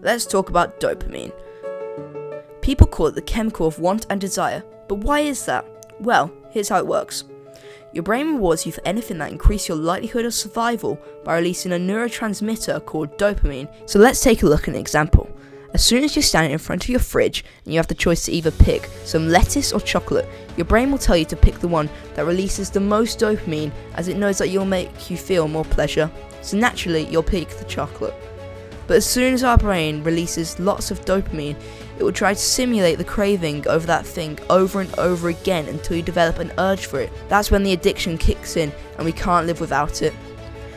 let's talk about dopamine. People call it the chemical of want and desire, but why is that? Well, here's how it works. Your brain rewards you for anything that increases your likelihood of survival by releasing a neurotransmitter called dopamine. So let's take a look at an example. As soon as you're standing in front of your fridge and you have the choice to either pick some lettuce or chocolate, your brain will tell you to pick the one that releases the most dopamine, as it knows that you'll make you feel more pleasure. So naturally, you'll pick the chocolate. But as soon as our brain releases lots of dopamine, it will try to simulate the craving over that thing over and over again until you develop an urge for it. That's when the addiction kicks in and we can't live without it.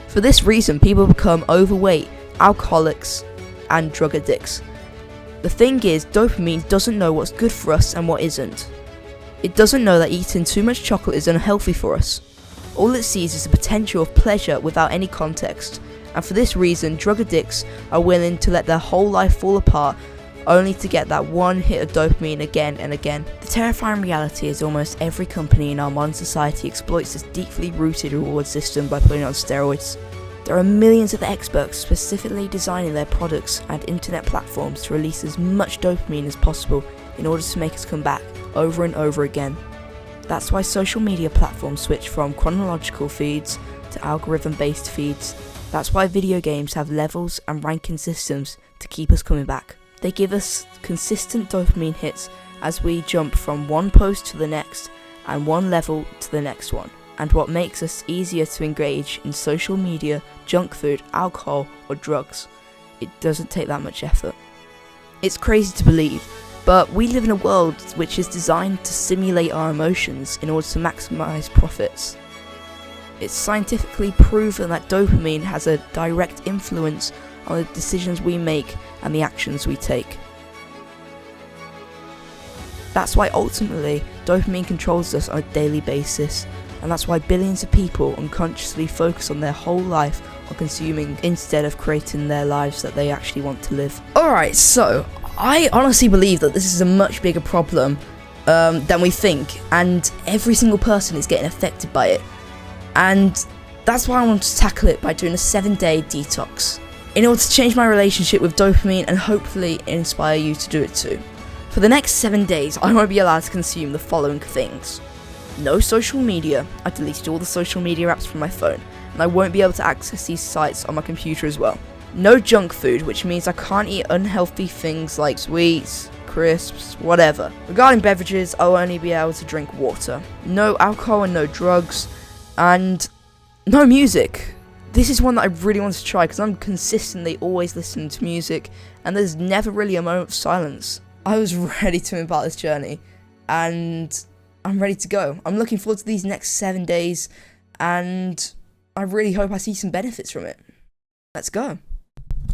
For this reason, people become overweight, alcoholics, and drug addicts. The thing is, dopamine doesn't know what's good for us and what isn't. It doesn't know that eating too much chocolate is unhealthy for us. All it sees is the potential of pleasure without any context, and for this reason, drug addicts are willing to let their whole life fall apart only to get that one hit of dopamine again and again. The terrifying reality is almost every company in our modern society exploits this deeply rooted reward system by putting on steroids. There are millions of experts specifically designing their products and internet platforms to release as much dopamine as possible in order to make us come back over and over again. That's why social media platforms switch from chronological feeds to algorithm-based feeds. That's why video games have levels and ranking systems to keep us coming back. They give us consistent dopamine hits as we jump from one post to the next and one level to the next one. And what makes us easier to engage in social media, junk food, alcohol, or drugs. It doesn't take that much effort. It's crazy to believe, but we live in a world which is designed to simulate our emotions in order to maximize profits. It's scientifically proven that dopamine has a direct influence on the decisions we make and the actions we take. That's why ultimately dopamine controls us on a daily basis. And that's why billions of people unconsciously focus on their whole life on consuming instead of creating their lives that they actually want to live. Alright, so I honestly believe that this is a much bigger problem than we think, and every single person is getting affected by it. And that's why I want to tackle it by doing a 7-day detox, in order to change my relationship with dopamine and hopefully inspire you to do it too. For the next 7 days, I won't be allowed to consume the following things. No social media. I deleted all the social media apps from my phone, and I won't be able to access these sites on my computer as well. No junk food, which means I can't eat unhealthy things like sweets, crisps, whatever. Regarding beverages, I'll only be able to drink water. No alcohol and no drugs, and no music. This is one that I really want to try because I'm consistently always listening to music, and there's never really a moment of silence. I was ready to embark this journey, and I'm ready to go. I'm looking forward to these next 7 days, and I really hope I see some benefits from it. Let's go.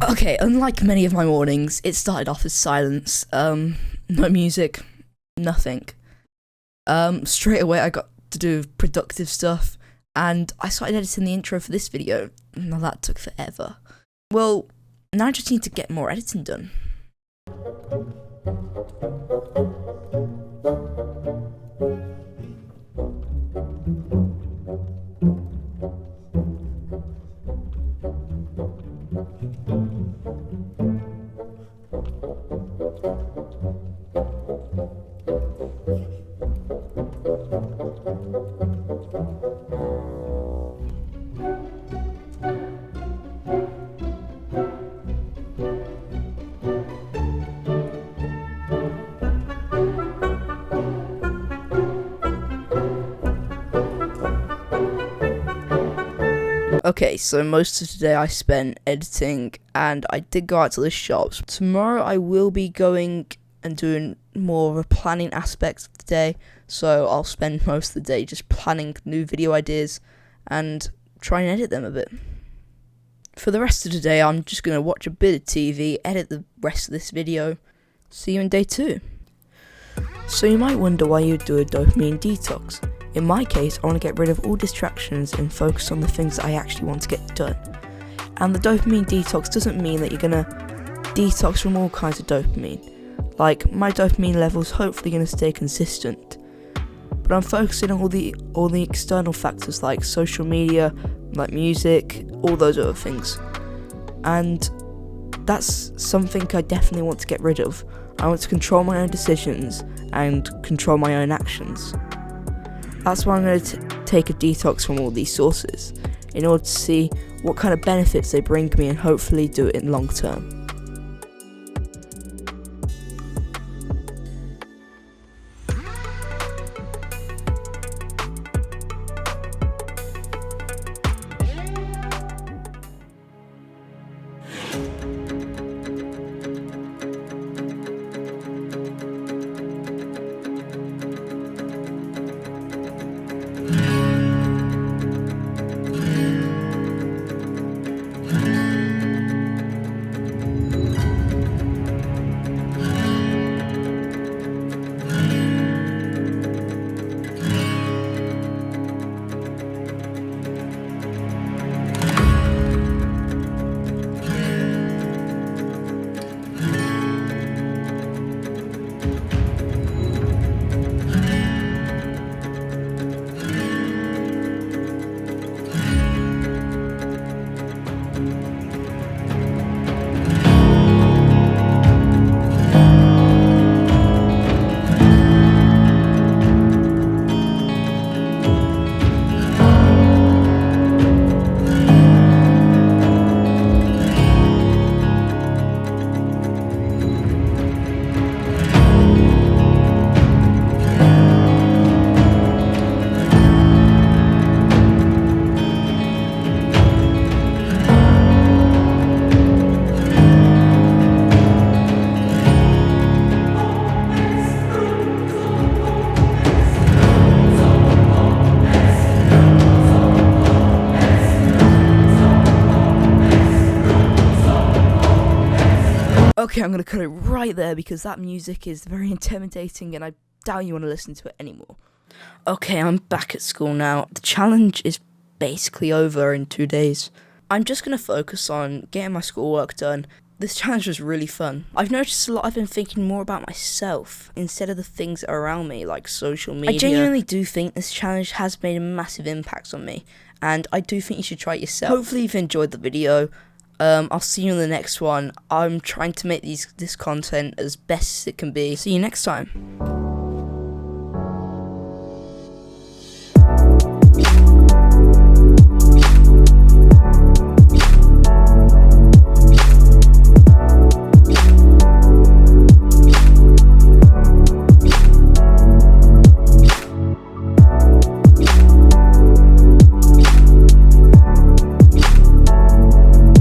Okay, unlike many of my mornings, it started off as silence. No music, nothing. Straight away I got to do productive stuff, and I started editing the intro for this video. Now that took forever. Well, now I just need to get more editing done. Okay, so most of today I spent editing, and I did go out to the shops. Tomorrow I will be going and doing more of a planning aspect of the day, so I'll spend most of the day just planning new video ideas and try and edit them a bit. For the rest of the day, I'm just going to watch a bit of TV, edit the rest of this video. See you in day 2. So you might wonder why you'd do a dopamine detox. In my case, I want to get rid of all distractions and focus on the things that I actually want to get done. And the dopamine detox doesn't mean that you're going to detox from all kinds of dopamine. Like, my dopamine level's hopefully going to stay consistent. But I'm focusing on all the external factors like social media, like music, all those other things. And that's something I definitely want to get rid of. I want to control my own decisions and control my own actions. That's why I'm going to take a detox from all these sources, in order to see what kind of benefits they bring me and hopefully do it in long term. Okay, I'm going to cut it right there because that music is very intimidating and I doubt you want to listen to it anymore. Okay, I'm back at school now. The challenge is basically over in 2 days. I'm just going to focus on getting my schoolwork done. This challenge was really fun. I've noticed a lot I've been thinking more about myself instead of the things that are around me, like social media. I genuinely do think this challenge has made a massive impact on me, and I do think you should try it yourself. Hopefully you've enjoyed the video. I'll see you in the next one. I'm trying to make this content as best as it can be. See you next time.